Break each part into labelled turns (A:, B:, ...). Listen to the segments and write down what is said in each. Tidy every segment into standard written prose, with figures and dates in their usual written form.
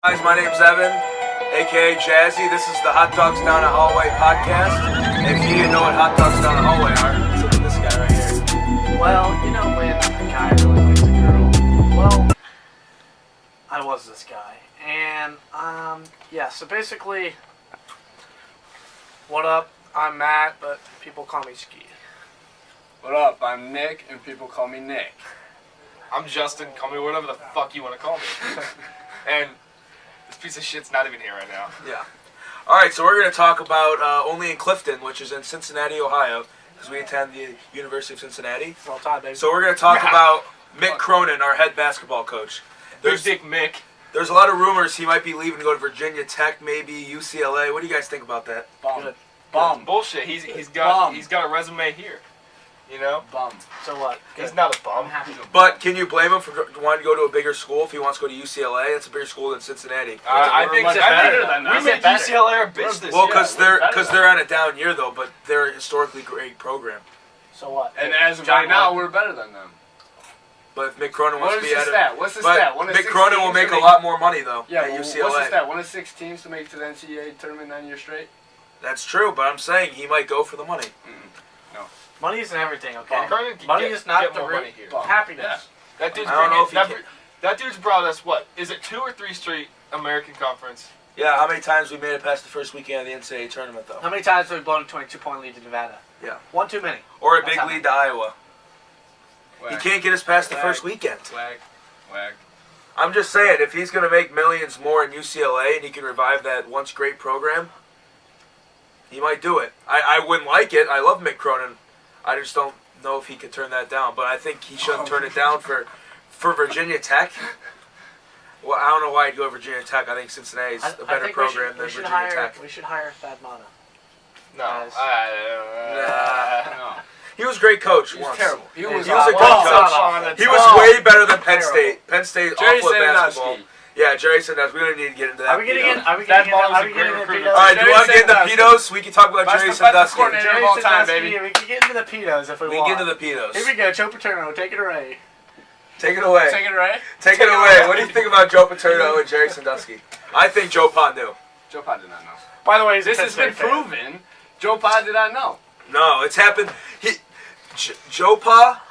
A: Guys, my name's Evan, aka Jazzy. This is the Hot Dogs Down a Hallway podcast. If you didn't know what Hot Dogs Down a Hallway are, let's look at this guy right here.
B: Well, you know when a guy really likes a girl, well, I was this guy. And, yeah, so basically, what up? I'm Matt, but people call me Ski.
C: What up? I'm Nick, and people call me Nick.
D: I'm Justin. Call me whatever the fuck you want to call me. And this piece of shit's not even here right now.
A: Yeah. All right, so we're going to talk about only in Clifton, which is in Cincinnati, Ohio, because we attend the University of Cincinnati.
B: All time, baby.
A: So we're going to talk about Mick Cronin, our head basketball coach.
D: There's Dick Mick.
A: There's a lot of rumors he might be leaving to go to Virginia Tech, maybe UCLA. What do you guys think about that?
C: Bum.
D: Bullshit. He's got a resume here. You know?
C: Bum.
B: So what?
D: He's not a bum.
B: I'm happy.
A: But can you blame him for wanting to go to a bigger school if he wants to go to UCLA? It's a bigger school than Cincinnati.
D: I think
C: much better than that.
D: We made UCLA our bitch this
A: Well,
D: year.
A: because they're on a down year though, but they're a historically great program.
B: So what?
C: And as of right now, we're better than them.
A: But if Mick Cronin wants
C: What
A: to
C: is
A: be
C: the
A: at
C: stat?
A: it,
C: What's the
A: but
C: stat? One of
A: Mick
C: 6
A: Cronin will
C: teams
A: make
C: to
A: a lot more money though
C: Yeah,
A: at
C: well,
A: UCLA.
C: what's the stat? One of 6 teams to make it to the NCAA tournament 9 years straight?
A: That's true, but I'm saying he might go for the money.
B: Money isn't everything, okay?
D: Cronin can
B: Money
D: get-
B: is not
D: get
B: the
D: more
B: root
D: money here.
B: of happiness.
D: That dude's
A: I don't know if
D: bringing
A: he
D: that dude's brought us what? Is it 2 or 3 straight American Conference?
A: Yeah, how many times we made it past the first weekend of the NCAA tournament though?
B: How many times have we blown a 22-point lead to Nevada?
A: Yeah.
B: One too many.
A: Or a
B: That's
A: big
B: how
A: lead to Iowa. He can't get us past the first weekend.
C: Wag.
A: I'm just saying, if he's going to make millions more in UCLA and he can revive that once great program, he might do it. I wouldn't like it. I love Mick Cronin. I just don't know if he could turn that down. But I think he shouldn't turn it down for Virginia Tech. Well, I don't know why he'd go to Virginia Tech. I think Cincinnati's a better program than Virginia Tech.
B: We should hire Thad Mata.
D: No.
B: Guys.
C: No.
A: He was a great coach
C: He was
A: once.
C: terrible. He was
A: a good
B: awful.
A: coach. He was way better than Penn State. Penn State
C: Jerry
A: awful at basketball.
C: Sandusky.
A: Yeah, Jerry Sandusky. We don't need to get into that.
B: Are we getting in?
A: Pedo.
B: Are we
D: Thad
B: getting in?
D: Mata was
B: Are
D: a
B: we
D: great
B: getting into
D: recruiter.
A: All right, do you want to get into
C: Sandusky.
A: Pedos? We can talk about
C: That's
A: Jerry
C: the best
A: Sandusky.
C: coordinator.
B: Jerry
C: of all time,
B: Sandusky,
C: baby.
B: we can get into the pedos if we
A: We
B: want.
A: can get into the Pedos.
B: Here we go. Joe Paterno, take it away.
A: Take it away.
C: Take it away.
A: Take it away. What do you think about Joe Paterno and Jerry Sandusky? I think Joe Pa knew.
C: Joe Pa did not know.
B: By the way, he's a
C: This
B: Penn
C: has been
B: State fan.
C: proven. Joe Pa did not know.
A: No, it's happened. Joe Pa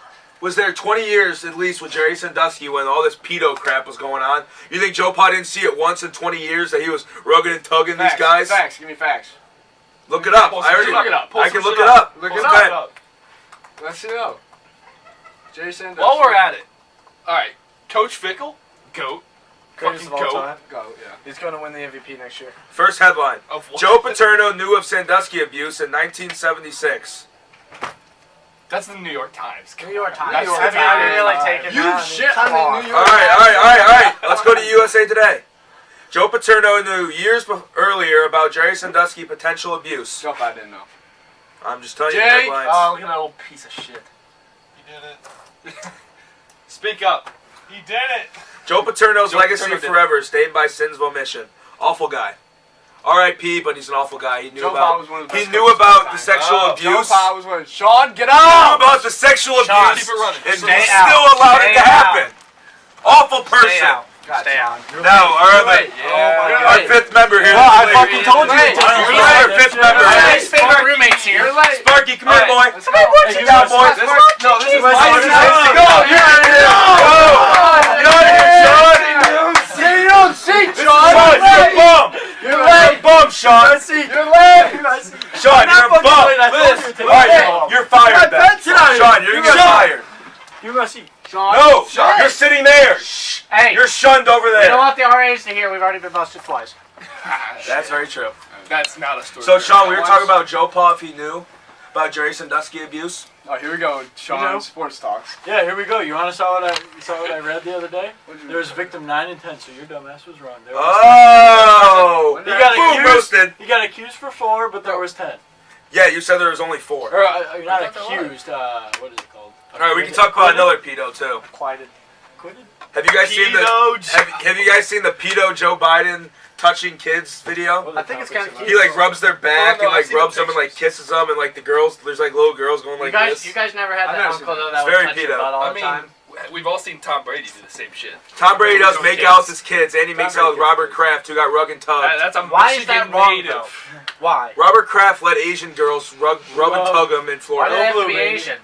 A: was there 20 years at least with Jerry Sandusky when all this pedo crap was going on. You think Joe Pa didn't see it once in 20 years that he was rugging and tugging these guys?
C: Facts. Give me facts.
A: Look it up.
D: Pull
A: I already
D: some shit up. Pull
A: I
D: some
A: can look
D: shit
A: it up.
C: Look
A: Okay.
C: it up. Let's see it out. Jerry Sandusky.
D: While we're at it, all right, Coach Fickle, GOAT,
B: Greatest
D: fucking
B: of all
D: GOAT.
B: time.
C: Go, yeah.
B: He's going to win the MVP next year.
A: First headline.
D: Of what?
A: Joe Paterno knew of Sandusky abuse in 1976.
D: That's the New York Times.
B: New York Times.
D: That's
B: I mean, I really take it
C: You
B: down.
C: shit
B: Come
C: on
B: on.
C: New York.
A: All right. Let's go to USA Today. Joe Paterno knew years earlier about Jerry Sandusky potential abuse.
C: Joe Pa didn't know.
A: I'm just telling you
C: Jay?
A: headlines.
D: Oh, look at that old piece of shit. He did it. Speak up. He did it.
A: Joe Paterno's
D: Joe
A: legacy
D: Paterno did
A: forever is stained by sins of omission. Awful guy. R.I.P. But he's an awful guy. He knew
C: Joe Pa
A: about.
C: was one of the
A: He
C: best
A: knew
C: coaches of
A: about
C: all
A: the
C: time.
A: sexual
D: Oh,
C: Joe
A: abuse.
C: Pa was one. Sean, get
A: He knew
C: out!
A: about the sexual
B: Sean,
A: abuse.
D: keep it running.
A: And
B: Stay
A: he
B: out.
A: still allowed it
B: Stay
A: to
B: out.
A: happen. Awful person.
B: Stay out.
C: God,
B: Stay out.
A: Now, our fifth member here.
C: Well, I
A: Wait,
C: fucking told you.
A: Our fifth member here.
B: His favorite roommates here.
A: Sparky, come here, boy.
C: Let's go.
A: Sit down, boy.
C: No, this is my
A: Go. You're Sean.
C: You don't see,
A: Sean, you're a bum. You're a bum, Sean.
C: You're late.
A: Sean, you're a bum. All right, you're fired then. Sean, you're gonna get fired.
B: You must see.
A: No, you're sitting there.
B: Hey,
A: You're shunned over
B: we don't
A: there.
B: want the RAs to hear we've already been busted twice.
A: That's very true.
D: That's not a story.
A: So, Sean, we were talking about Joe Pa if he knew about Jerry Sandusky abuse.
C: Oh, here we go. Sean, sports talks.
E: Yeah, here we go. You want to saw what I read the other day? There was victim 9 and 10, so your dumbass was wrong. There was
A: Oh!
C: When
E: he
C: did
E: got
A: Boom,
E: accused.
A: roasted.
E: He got accused for 4, but there was 10.
A: Yeah, you said there was only 4.
E: Or not
D: I thought there
E: accused. What is it called?
A: All right, we can talk about another pedo too.
B: Quieted.
E: Acquitted?
A: Have you guys seen the have you guys seen the pedo Joe Biden touching kids video?
B: I think it's kind of cute.
A: He like rubs their back
D: Oh, no,
A: and
D: I've
A: like
D: seen the
A: rubs them and like kisses them and like the girls. There's like little girls going like
B: You
A: this.
B: guys never had
C: I've
B: that
C: never
B: uncle
C: seen
B: though
A: It's
B: that would
A: very
B: touch your
A: pedo.
B: butt all
D: I
B: the
D: mean,
B: time.
D: we've all seen Tom Brady do the same shit.
A: Tom Brady does make
D: Kids.
A: out with his kids, and he makes out with
C: Brady
A: Robert Kraft, who got rug and tugged.
D: That's a
B: Why is
D: Michigan
B: that wrong,
D: native.
B: though? Why?
A: Robert Kraft let Asian girls rub and tug him in
B: Why do they
A: Florida.
B: have to
E: blue,
B: be
E: baby.
B: Asian?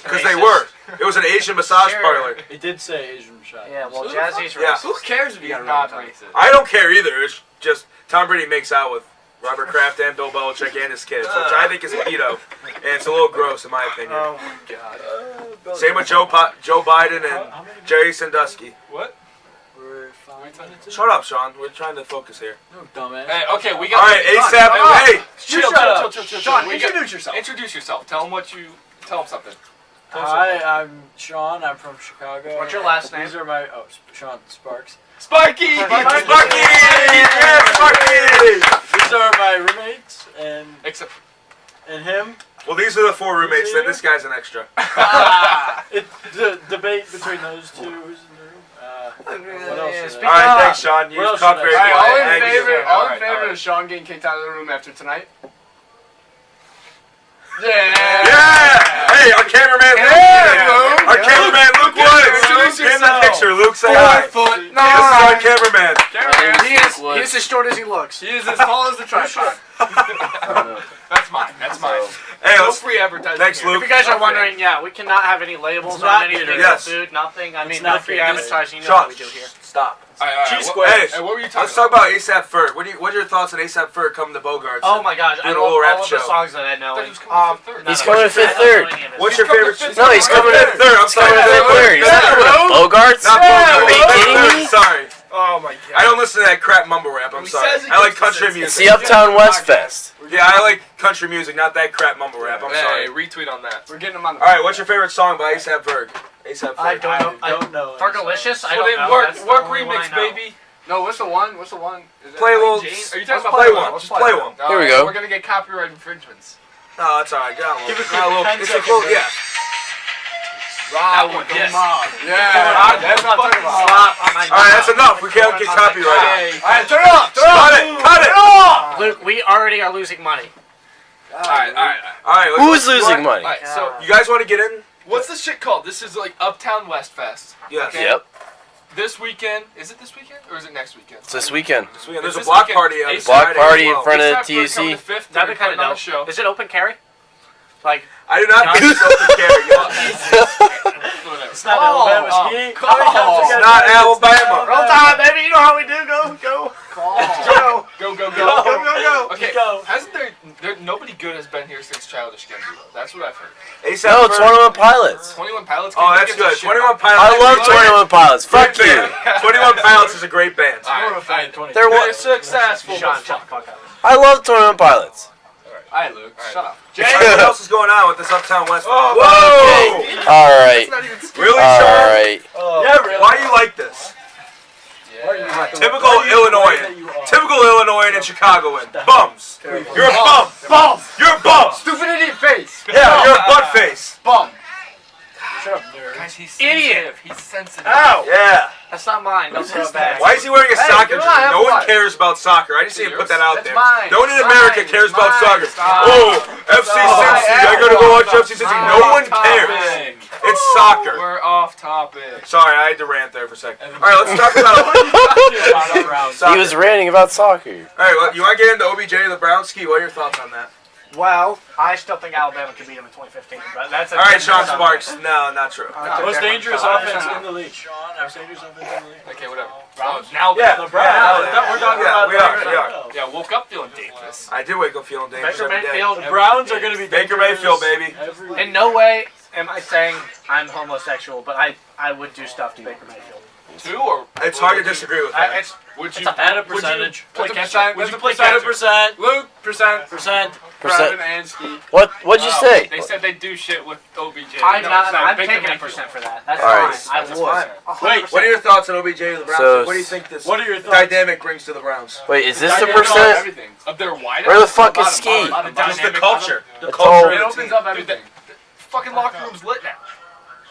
A: Because they were. It was an Asian massage
B: Sure.
A: parlor.
E: It did say Asian shot.
B: Yeah, well,
C: Who the
B: Jazzy's
A: Yeah.
B: racist.
C: Who cares if you
D: He's
C: got
D: not
C: not
D: racist.
A: I don't care either. It's just Tom Brady makes out with Robert Kraft and Bill Belichick and his kids, which I think is a pedo. And it's a little gross, in my opinion.
B: Oh my god.
A: Same with Joe Biden and
E: How many
A: Jerry Sandusky.
D: What?
E: We're 5 minutes.
A: Shut up, Sean. We're trying to focus here.
E: No, dumbass.
D: Hey, okay, we
A: All
D: got.
A: right, ASAP. Hey,
D: Chill.
C: Sean,
D: We
C: introduce yourself.
D: Introduce yourself. Tell them what you. Tell them something.
E: Hi, I'm Sean. I'm from Chicago.
B: What's your last name?
E: These are my Sean Sparks.
D: Sparky.
A: Sparky! Yeah, Sparky!
E: These are my roommates
D: Except.
E: and him.
A: Well, these are the 4 roommates. Then this guy's an extra.
E: It's the debate between those two. Who's in the room? What else? Is
B: Speak
E: there?
A: All right,
B: up.
A: thanks, Sean. You
E: What else
A: talked
E: should I
A: very
E: say?
C: All
A: quiet.
C: in
A: Thank you.
C: favor,
D: All
C: all in
D: right,
C: favor
D: all right.
C: of Sean getting kicked out of the room after tonight?
A: Yeah! Hey, our cameraman Luke.
C: Luke.
A: Our cameraman Luke Woods.
C: Introduce
A: In the
C: yourself.
A: picture, Luke, say
C: 4
A: hi.
C: foot
A: This is our
C: 9.
A: cameraman.
B: He is as short as he looks.
C: He is as tall as the tripod.
D: That's mine. That's mine.
A: Hey,
D: No
A: let's.
D: free advertising.
A: Thanks,
D: here.
A: Luke.
B: If you guys are wondering, yeah, we cannot have any labels
E: It's
B: on
E: not
B: anything.
A: Yes.
B: Food, nothing. I mean,
E: not
B: no free
E: good.
B: advertising. You know
A: Sean,
B: what we do here.
A: stop.
D: All right.
E: Cheese
D: What,
E: squares.
D: hey, what were you talking
A: Let's talk about ASAP Ferg. What are your thoughts on ASAP Ferg coming to Bogarts?
B: Oh my gosh, I
A: Doing a
B: love
A: little rap
B: all of the
A: show.
B: songs that I know.
D: I thought he was coming for third.
B: no,
F: He's
B: no,
F: coming
B: no,
F: to fifth
B: I don't
F: third.
B: know any of this.
A: What's your
D: He's coming
A: favorite?
D: to fifth
F: No, he's coming
A: fifth third. I'm sorry.
F: Coming to fifth third. He's not coming to Bogarts.
A: Not Bogarts.
F: Are you
A: Fifth
F: kidding
A: third,
F: me?
A: Sorry.
D: Oh my god.
A: I don't listen to that crap mumble rap. I'm
D: He
A: sorry.
D: says he
A: I like
D: gets
A: country
D: the
F: It's
A: music.
F: the Uptown West Fest.
A: Yeah, I like country music, not that crap mumble rap. I'm
D: Hey,
A: sorry.
D: retweet on that.
C: We're getting him on the.
A: All right, what's your favorite song by ASAP Ferg? ASAP Ferg.
B: I don't know.
E: I don't know.
B: Fergalicious? I
D: Well,
B: don't
D: then
B: know.
D: work
B: That's the
D: work
B: only one I
D: remix,
B: know.
D: baby.
C: No, what's the one? What's the one? Is it
A: Play a
C: like
A: little.
C: Jane?
D: Are you talking
A: Let's
D: about
A: play
D: that
A: one.
C: Let's
A: Just play one.
C: No,
F: Here we go.
C: We're gonna get copyright infringements.
A: No, that's all right. Got a
E: Give
A: little.
E: it
A: Got a little.
E: 10
A: It's a
E: seconds,
A: cool.
E: right?
A: Yeah.
D: That one, yes.
C: Yeah, that's what I'm talking about.
B: Slap on my
A: All right, that's enough. We can't get copyrighted.
C: All right, turn it off. Turn it off.
A: Cut it. Cut it.
B: Luke, we already are losing money.
D: All right.
A: All right.
F: Who's losing money?
D: All right. So,
A: You guys want to get in?
D: what's this shit called? This is like Uptown West Fest.
A: Yes.
D: Okay.
F: Yep.
D: This weekend, is it this weekend or is it next weekend?
F: It's this weekend.
A: This weekend. There's
D: This
A: a block
D: weekend,
A: party on
D: ASAP
F: Block
A: Friday
F: party
A: as
F: in
A: well.
F: front of
D: ASAP Ferg coming
F: TUC.
D: to Fifth,
B: That'd
D: they're
B: be kind of
D: putting on a
B: dope.
D: show.
B: Is it open carry? Like,
A: I do not think it's open carry.
D: Whatever.
E: It's not
B: Oh,
E: Alabama
D: oh,
E: ski.
D: call.
A: It's not Alabama.
B: roll time, baby. You know how we do. Go, go. Go.
D: Go, go, go.
E: Go,
B: go, go.
D: Okay,
E: Go.
D: hasn't there nobody good has been here since Childish Gambino? That's what I've heard.
A: ASAP
F: No, it's
A: Ferg.
F: 21 Pilots.
D: 21 Pilots.
A: Oh, that's good. 21 Pilots.
F: I love
A: Great
F: 21 Pilots. Fuck
A: band.
F: you.
A: 21 Pilots is a great band.
D: All right.
E: Twenty.
F: They're
D: They're
F: what?
D: successful.
B: Sean,
D: but
B: shut the
D: fuck.
B: fuck up.
F: I love 21 Pilots.
C: All right, Luke.
D: All right.
C: Shut up.
A: Jay, what else is going on with this Uptown West?
D: Oh,
A: Whoa!
F: All right.
D: It's not even scary.
A: Really,
F: All
A: Sean?
F: right.
E: Yeah, really.
A: Why do you like this?
D: Yeah.
A: Typical Illinoisan. Typical Illinoisan and Chicagoan. Bums. You're a bum.
C: Bum.
A: You're a bum.
C: Stupid idiot face.
A: Yeah, you're a butt face.
C: Bum.
E: Shut up, nerd.
D: Guys, he's
B: Idiot.
D: sensitive. He's sensitive.
A: Ow. Yeah.
B: That's not mine. Don't throw it back.
A: Why is he wearing a
C: Hey,
A: soccer
C: come
A: jersey?
C: on, have
A: No one
C: one.
A: cares about soccer. I just need to put that out
C: That's
A: there.
C: mine.
A: No one in
C: It's
A: America
C: mine.
A: cares
C: It's
A: about
C: mine.
A: soccer.
C: Stop.
A: Oh, FC
C: Stop.
A: Cincy. I gotta go watch FC Cincy. No one cares. It's soccer.
D: We're off topic.
A: Sorry, I had to rant there for a second. All right, let's talk about
F: He was ranting about soccer.
A: All right, well, you want to get into OBJ the Brownski? What are your thoughts on that?
B: Well, I still think Alabama could beat them in 2015, but that's a
A: All right, Sean
B: different
A: Sparks.
B: subject.
A: No, not true.
E: Most dangerous
B: Oh,
E: offense
B: yeah.
E: in the league. Sean, most dangerous offense in the league.
D: Okay, whatever.
B: Browns?
D: Now,
A: Yeah.
E: The Browns. We're talking about
A: we are.
D: yeah, woke up feeling dangerous.
A: I do wake up feeling dangerous
B: Baker
A: every day.
B: Mayfield.
E: The Browns are going to be
A: Baker
E: dangerous
A: Mayfield, baby.
E: every week.
B: In no way am I saying I'm homosexual, but I would do stuff to Baker Mayfield.
D: Two or
A: It's hard to disagree with that.
B: It's
D: would you?
B: It's a-
E: Add a
D: would you
E: percentage.
D: play
C: That's a
D: catch
C: percent.
D: up? Would
C: That's
D: you
C: a
D: play
C: percentage.
D: catch up?
E: Percent.
C: Luke, percent.
E: Percent.
C: Brandon and Ski.
F: What'd you say?
D: They said they do shit with OBJ.
B: I'm
D: No,
B: not.
D: it's not.
B: I'm
D: Baker
B: taking a
D: Mayfield.
B: percent for that. That's
F: All right.
B: fine. I
A: That's
B: would.
A: fine.
B: 100%.
A: What are your thoughts on OBJ and the Browns?
F: So-
A: What do you think this
E: What are your thoughts?
A: dynamic brings to the Browns?
F: Wait, is this the
C: Dynamic on
F: percent?
C: Everything.
D: Of their wideouts?
F: Where the fuck
D: Bottom,
F: is Ski?
D: bottom,
A: Just the
D: dynamic
A: culture. The
F: It's
A: culture
F: all-
A: of
C: It
A: the
C: opens
A: team.
C: up everything.
D: Fucking locker room's lit now.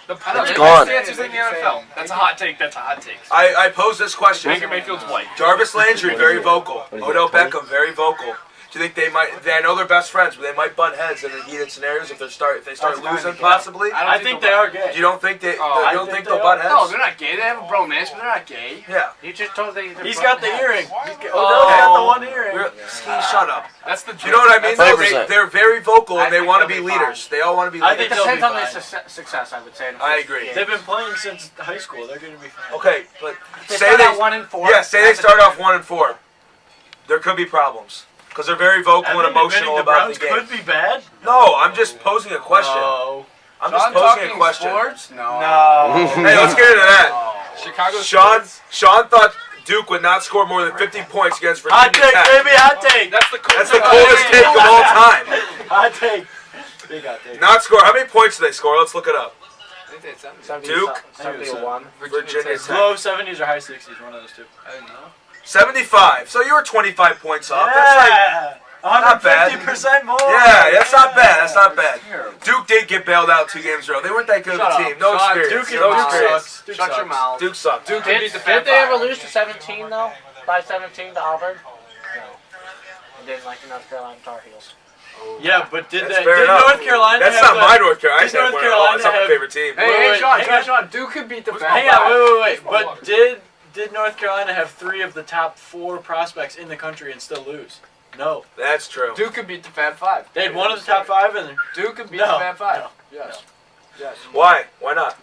D: The
C: It's
F: gone.
D: best answers in the NFL. That's a hot take. That's a hot take.
A: I pose this question.
D: Baker Mayfield's white.
A: Jarvis Landry, very vocal. Odell Beckham, very vocal. Do you think they might? I know they're best friends, but they might butt heads in the heated scenarios if they start
B: That's
A: losing,
B: kind of gay.
A: possibly.
E: I think they are gay.
A: You don't think they?
C: Oh,
A: you don't
E: I
A: think
E: think
A: they'll
E: they
A: butt
E: are.
A: heads?
C: No, they're not gay. They have a bromance, but they're not gay.
A: Yeah.
B: You just told me they're
E: He's
B: butt
E: got the
B: heads.
E: earring. Odell's got the one earring.
A: Shut up.
D: That's the.
A: You know what I mean?
F: That's
A: Though?
F: 100%.
A: They're very vocal and
C: I
A: they
C: think
A: want to
C: they'll
A: be
C: be
A: leaders. They all want to be
E: I
A: leaders.
E: think
B: It
E: they'll be
B: depends on their
E: fine.
B: success, I would say. in the
A: I
B: first
A: agree.
B: game.
E: They've been playing since high school. They're going to be fine.
A: Okay, but
B: They
A: say
B: start
A: they
B: out 1-4.
A: yeah, say they start off 1-4. There could be problems because they're very vocal and emotional
E: the
A: about
E: Browns
A: the game.
E: could be bad.
A: No, I'm just posing a question.
E: No.
A: I'm just
C: Sean
A: posing a
C: talking
A: question.
C: sports? No.
B: No.
A: Hey, let's get into that.
D: Chicago.
A: Sean thought Duke would not score more than 50 points against Virginia
E: Hot take,
A: Tech.
E: baby, hot take.
D: That's the
A: That's the coldest take of all time.
E: Hot take. Big hot take.
A: Not score. How many points did they score? Let's look it up.
C: I think they had 70.
B: 70,
A: Duke?
B: 71.
A: Virginia Tech.
E: Low 70s or high 60s, one of those two.
C: I didn't know.
A: 75. So you were 25 points off. That's like,
E: Yeah.
A: not bad.
E: 150% more.
A: yeah, that's not bad. That's not bad.
C: Terrible.
A: Duke did get bailed out 2 games in a row. They weren't that good of
C: Shut
A: a team.
C: up.
A: No
C: Shut up.
A: experience.
E: Duke,
A: No
E: Duke
A: experience.
E: sucks. Duke
C: Shut your
E: sucks.
C: mouth.
A: Duke sucked.
C: Duke
B: Did,
C: could beat the Fab
B: did they ever
C: Five.
B: lose to 17 though? By 17 to Auburn? No. And didn't like the North Carolina Tar Heels.
E: Yeah, but
A: That's
E: did
A: fair enough.
E: North Carolina
A: That's
E: have
A: not my North Carolina. I
E: did
A: said
E: North
A: North
E: Carolina
A: That's not my
E: have-
A: favorite team.
C: Hey,
E: Wait,
C: Sean,
E: hang
C: Sean, Duke could beat the Fab
E: Hang on,
C: Five.
E: wait. But did North Carolina have 3 of the top 4 prospects in the country and still lose? No.
A: That's true.
C: Duke could beat the Fab Five.
E: They had 1 of the top 5 and
C: Duke could beat
E: No,
C: the Fab Five.
E: no,
C: Yes. Yes.
A: Why? Why not?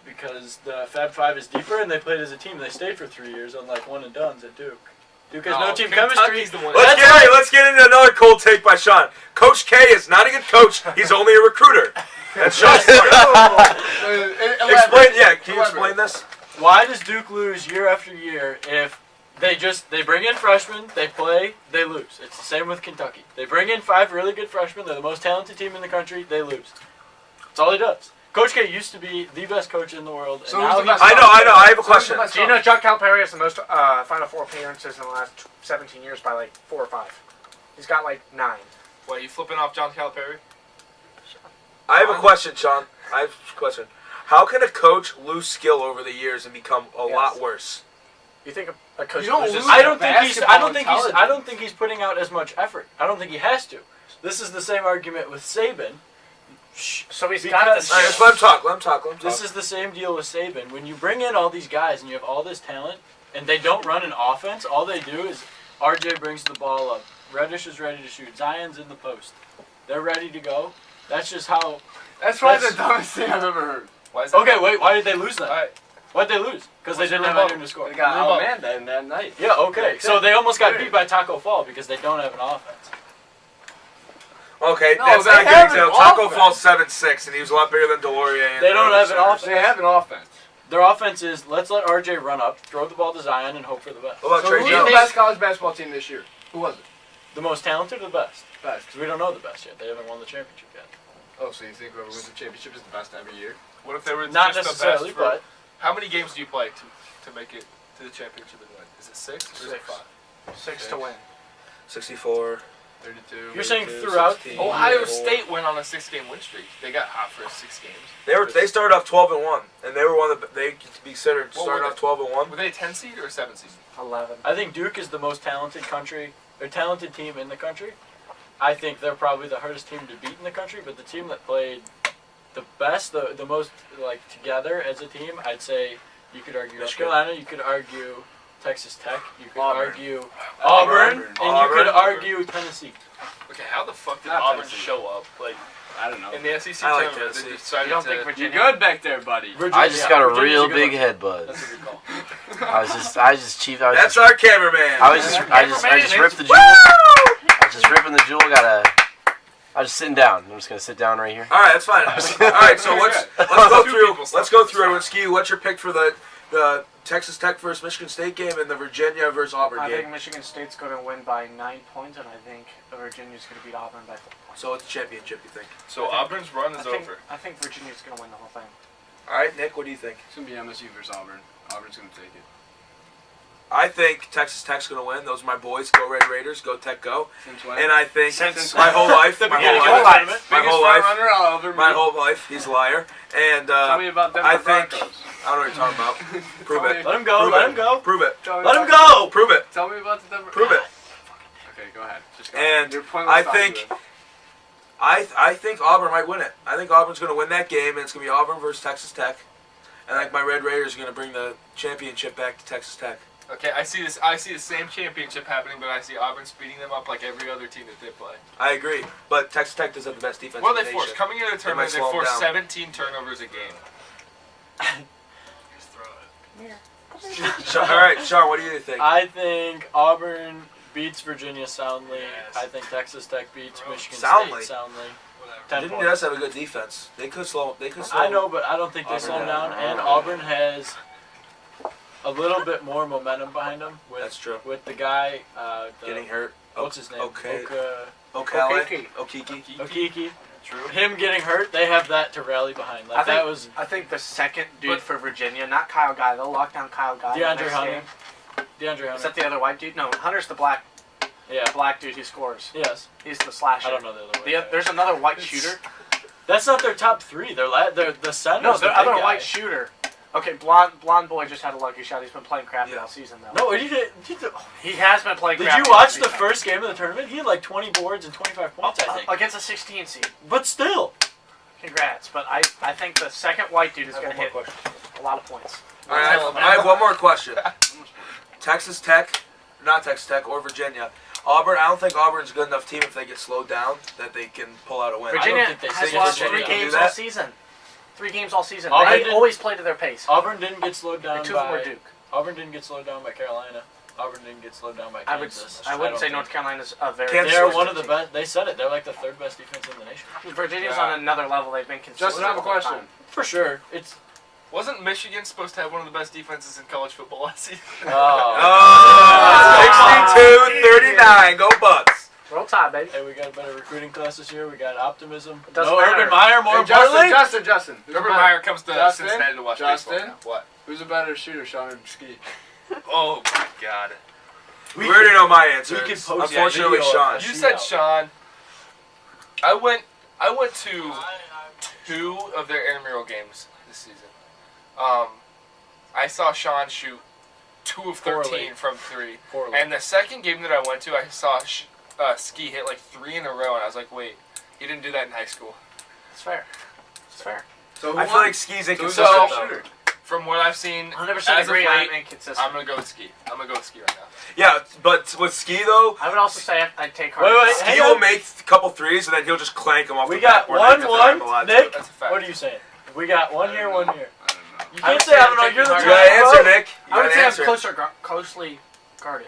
E: because the Fab 5 is deeper and they played as a team. They stayed for 3 years, unlike one and done's at Duke. Duke has no team chemistry.
D: Kentucky's the one.
A: Let's get into another cold take by Sean. Coach K is not a good coach. He's only a recruiter. That's Sean's point. Explain. Yeah, can you explain this?
E: Why does Duke lose year after year if they bring in freshmen, they play, they lose? It's the same with Kentucky. They bring in 5 really good freshmen, they're the most talented team in the country, they lose. That's all he does. Coach K used to be the best coach in the world, and
C: So
E: now
C: who's the
E: he's
C: best
A: I know. I have a question.
B: Do you know John Calipari has the most Final Four appearances in the last 17 years by like 4 or 5? He's got like 9.
D: What, you flipping off John Calipari?
A: I have a question, Sean. I have a question. How can a coach lose skill over the years and become a lot worse?
B: You think a coach
C: You don't
B: loses?
C: lose
E: I don't think
C: basketball
E: I don't think he's putting out as much effort. I don't think he has to. This is the same argument with Saban.
B: So he's got
E: Because-
B: this.
A: All right, let's let him talk. Let him talk. Let him talk.
E: This is the same deal with Saban. When you bring in all these guys and you have all this talent, and they don't run an offense, all they do is RJ brings the ball up. Reddish is ready to shoot. Zion's in the post. They're ready to go. That's just how.
C: That's probably
E: That's-
C: the dumbest thing I've ever heard.
D: Why is that?
E: Okay, wait. Why did they lose then?
D: Alright.
E: Why'd they lose? Because they
D: What's
E: didn't
D: the
E: have
D: rebuttal?
E: anyone to score.
C: They got
D: Rebuttal.
C: Amanda in that night.
E: Yeah. Okay. So they almost got beat by Taco Fall because they don't have an offense.
A: Okay,
C: No,
A: that's
C: they
A: not a good
C: have an
A: example. Taco
C: offense.
A: Fall's 7'6", and he was a lot bigger than Delorier. And
E: They don't have an
A: others.
E: offense.
C: They have an offense.
E: Their offense is let's let RJ run up, throw the ball to Zion, and hope for the best.
A: What about
C: So
A: Trey
C: who's
A: Jones?
C: the best college basketball team this year? Who was it?
E: The most talented or the best?
C: Best.
E: Because we don't know the best yet. They haven't won the championship yet.
C: Oh, so you think whoever wins the championship is the best every year?
D: What if they were
E: Not
D: just
E: necessarily,
D: the best for,
E: but
D: how many games do you play to make it to the championship and win? Is it 6 or is it
B: 6.
D: 5?
B: 6 to win.
A: 64.
C: 32.
E: you're saying
A: 32,
E: throughout
A: 16.
D: Ohio
A: Yeah.
D: State went on a 6-game win streak. They got hot for 6 games.
A: They started off 12-1, and they were one of the they could be considered
D: What
A: starting
D: were
A: off 12-1.
D: Were they a 10 seed or a 7 seed?
B: 11.
E: I think Duke is the most talented talented team in the country. I think they're probably the hardest team to beat in the country, but the team that played the best, the most like together as a team, I'd say you could argue North
A: Michigan.
E: Carolina, you could argue Texas Tech, you could
C: Auburn.
E: argue Auburn, and
A: Auburn.
E: you could argue Tennessee.
D: Okay, how the fuck did
C: Not
D: Auburn
C: Tennessee.
D: show up? Like
C: I don't know.
D: in the SEC
A: I like
D: tournament, they
A: Tennessee.
D: decided
B: You don't
D: to.
B: think
C: You're
B: Virginia?
C: good back there, buddy.
E: Virginia,
F: I just got a
E: Virginia's
F: real
E: good
F: big
E: one.
F: head buzz.
E: That's a good call.
F: I was just chief. I was
A: That's
F: just,
A: our cameraman.
F: I just ripped the jewel. I was just ripping the jewel. I was just sitting down. I'm just gonna sit down right here.
A: All right, that's fine. All right, so let's go
D: Two
A: through.
D: people
A: Let's go through everyone. Ski, what's your pick for the Texas Tech versus Michigan State game and the Virginia versus Auburn
B: I
A: game?
B: think Michigan State's going to win by 9 points, and I think Virginia's going to beat Auburn by 4 points.
A: So it's a championship, you think?
D: So Auburn's run is over.
B: I think Virginia's going to win the whole thing.
A: All right, Nick, what do you think?
C: It's gonna be MSU versus Auburn. Auburn's gonna take it.
A: I think Texas Tech's going to win. Those are my boys. Go Red Raiders. Go Tech. Go.
C: Since when?
A: And I think
B: Since-
A: my whole life,
E: The
A: my
E: beginning
A: whole
E: of the
A: life,
E: tournament.
A: my
C: Biggest
A: whole life,
C: front runner, Auburn.
A: my whole life. He's a liar. And
C: Tell me about Denver
A: I think
C: Broncos.
A: I don't know what you're talking about. Prove
C: Tell
A: it.
C: me-
E: Let him go.
A: Prove
E: Let
A: it.
E: him go.
A: Prove it.
C: Tell me
E: Let him
C: about-
E: go.
A: Prove it.
C: Tell me about the Denver.
A: Prove it.
C: Okay, go ahead.
A: And
C: You're pointless
A: I
C: talking
A: think
C: to us.
A: I think Auburn might win it. I think Auburn's going to win that game, and it's going to be Auburn versus Texas Tech. And like my Red Raiders are going to bring the championship back to Texas Tech.
D: Okay, I see this. I see the same championship happening, but I see Auburn speeding them up like every other team that they play.
A: I agree, but Texas Tech does have the best defense
D: What
A: in
D: are
A: the
D: they
A: nation.
D: forced? Coming into the tournament,
A: might
D: they
A: slow 'em
D: forced
A: down.
D: 17 turnovers a game.
C: Just throw it.
A: All right, Sean, what do you think?
E: I think Auburn beats Virginia soundly.
C: Yes.
E: I think Texas Tech beats Michigan
A: Soundly?
E: State soundly.
C: Whatever.
E: 10
A: Didn't
E: points.
A: US have a good defense? They could slow. They could slow.
E: I know, but I don't think they
A: Auburn
E: slow them down.
A: down.
E: And Auburn has a little bit more momentum behind them with
A: That's true.
E: with the guy
A: Getting hurt.
E: what's his name?
A: Okay.
E: Okiki.
A: Okiki.
D: True.
E: Him getting hurt, they have that to rally behind. Like
B: I think the second dude for Virginia, not Kyle Guy. They'll lock down Kyle Guy. in the
E: DeAndre
B: next
E: Hunter.
B: game.
E: DeAndre
B: Is
E: Hunter.
B: that the other white dude? No, Hunter's the black
E: Yeah.
B: dude who scores.
E: Yes.
B: He's the slasher.
E: I don't know the other way.
B: There's another white shooter.
E: That's not their top three. They're the center.
B: No, the other white shooter. Okay, blonde boy just had a lucky shot. He's been playing crappy all season though.
E: No, he did.
B: He has been playing.
E: Did
B: crappy
E: you watch
B: every
E: the
B: time.
E: first game of the tournament? He had like 20 boards and 25 points, I think.
B: Against a 16 seed.
E: But still.
B: Congrats, but I think the second white dude is
A: I
B: going
A: have
B: to
A: one
B: hit
A: more question.
B: a lot of points.
A: All right, I have one more question. Texas Tech, not Texas Tech, or Virginia. Auburn. I don't think Auburn's a good enough team if they get slowed down that they can pull out a win.
B: Virginia
E: think they
B: has
E: see
B: lost
E: Virginia
B: 3
A: can do
B: games
A: that.
B: all season. 3 games all season.
E: Auburn
B: They
E: didn't-
B: always play to their pace.
E: Auburn didn't get slowed down
B: And 2 of them were
E: by
B: Duke.
E: Auburn didn't get slowed down by Carolina. Auburn didn't get slowed down by
B: I wouldn't
E: Kansas.
B: say
E: don't
B: North
E: think-
B: Carolina's a very.
A: Kansas
E: They're
A: was
E: one
A: the
E: of the
A: team.
E: best. They said it. They're like the 3rd best defense in the nation.
B: Virginia's
D: Yeah.
B: on another level. They've been consistent.
C: Justin, I have a
B: the whole
C: question.
B: time.
E: For sure. It's
D: Wasn't Michigan supposed to have one of the best defenses in college football last season?
A: Oh, 62-39. Go Bucks.
B: Roll Tide, baby.
E: Hey, we got a better recruiting class this year. We got optimism.
B: Doesn't
E: no
B: matter.
E: Urban Meyer, more
C: Hey,
E: importantly.
C: Justin. Who's a
D: Urban
C: better-
D: Meyer comes to
C: Justin?
D: Cincinnati to watch
C: Justin?
D: baseball now. What?
C: Who's a better shooter, Sean or Ski?
D: Oh my God.
A: We already know my answer.
E: we could post
A: Unfortunately,
E: video
A: Sean.
E: of
D: You
E: Shootout.
D: said Sean. I went to 2 of their intramural games this season. I saw Sean shoot 2 of 13
E: Poorly.
D: from 3.
E: Poorly.
D: And the second game that I went to, I saw Ski hit like 3 in a row, and I was like, wait, he didn't do that in high school.
B: It's fair. It's fair.
C: So who
A: I feel
C: won?
A: like Ski's
C: Who's
A: inconsistent.
C: the
D: So-
C: best
A: though.
C: shooter?
D: From what I've seen,
B: 100%
D: as of
B: agree. I'm
D: late,
B: inconsistent.
D: I'm gonna go with Ski. I'm gonna go with Ski right now.
A: Yeah, but with Ski though,
B: I would also say I'd take
E: Wait,
B: Harden.
E: wait,
A: Ski
E: hang
A: will
E: on.
A: make a couple threes and then he'll just clank them off
E: We
A: the
E: got
A: backboard. and they have to drive a
E: 1-1.
A: lot to
E: Nick,
A: it.
D: That's a fact.
E: what are you saying? We got one here, one here.
C: I don't know.
E: You
B: I
E: can't
B: would
E: say
B: say
E: I
B: I'm
E: don't know.
B: taking
E: You're the
B: Harden.
A: You gotta answer,
E: bro.
A: Nick. You
B: I would
A: gotta
B: say I'm
A: answer.
B: closely guarded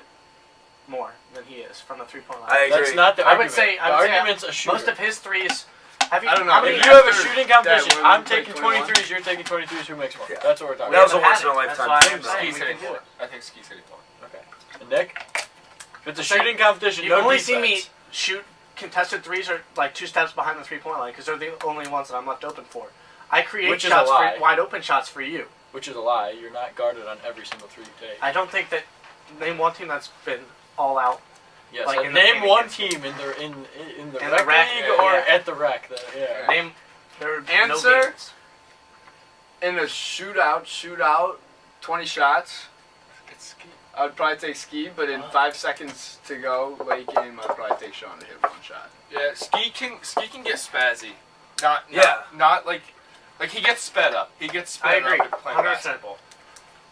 B: more than he is from the 3-point line.
A: I agree.
E: That's not the
B: I would
E: argument.
B: say-
E: the
B: I would say
E: argument's a shooter.
B: Most of his threes. Have you,
C: I don't know.
B: how many-
E: If you have a
C: After
E: shooting
C: that,
E: competition,
C: when
E: I'm
C: we played
E: taking
C: 21?
E: 23s, you're taking 22s, who makes more?
A: Yeah.
E: That's what we're talking
A: That was a
E: about.
A: once in a
B: That's
A: lifetime
B: why
A: thing.
B: I'm
A: though.
B: saying
D: Ski's
B: we
D: hitting
B: can do
D: more.
B: it.
D: I think Ski's hitting more.
E: Okay. And Nick? If it's a shooting competition,
B: You've
E: no
B: only
E: defense.
B: seen me shoot contested threes or like 2 steps behind the 3-point line because they're the only ones that I'm left open for. I create
E: Which is a
B: shots
E: lie.
B: for wide open shots for you.
E: Which is a lie. You're not guarded on every single 3 you take.
B: I don't think that name one team that's been all out.
E: Yes.
B: like
E: and
B: in the
E: name
B: paint
E: one
B: against
E: team in the
B: In
E: rec
B: the rec,
E: league
B: yeah.
E: or
B: Yeah.
E: at the rec. Yeah.
B: Name there are no
C: Answer?
B: games.
C: In a shootout, 20 shots.
D: It's Ski.
C: I would probably take Ski, but in 5 seconds to go, late game, I'd probably take Sean to hit 1 shot.
D: Yeah, Ski can get spazzy. Not
A: Yeah.
D: not like he gets sped up. He gets sped
B: I agree.
D: up at playing
B: 100%.
D: basketball.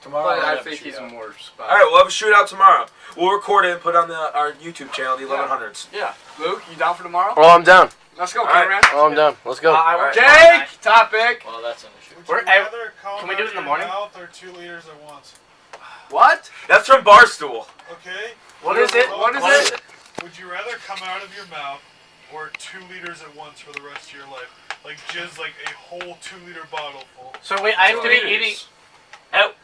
E: Tomorrow
C: But
E: we'll
C: I
E: have a
C: think he's
E: shootout.
C: more spot.
A: All right, we'll have a shootout tomorrow. We'll record it and put it on our YouTube channel, the 1100s.
E: Yeah.
C: Luke, you down for tomorrow?
F: Oh, I'm down.
C: Let's go,
A: All right.
C: Cameron.
F: Oh, I'm down. Let's go.
B: I work
A: All
B: tomorrow night.
C: Jake, topic.
E: Well, that's an issue.
B: We're
G: Would you rather
B: can we do it in the morning?
G: Mouth or 2 liters at once?
C: What?
A: That's from Barstool.
G: Okay.
B: What is it?
C: What is it?
G: Would you rather come out of your mouth or 2 liters at once for the rest of your life? Like jizz, like a whole 2-liter bottle full.
B: So wait, I have to be
C: 2
B: eating.
C: liters.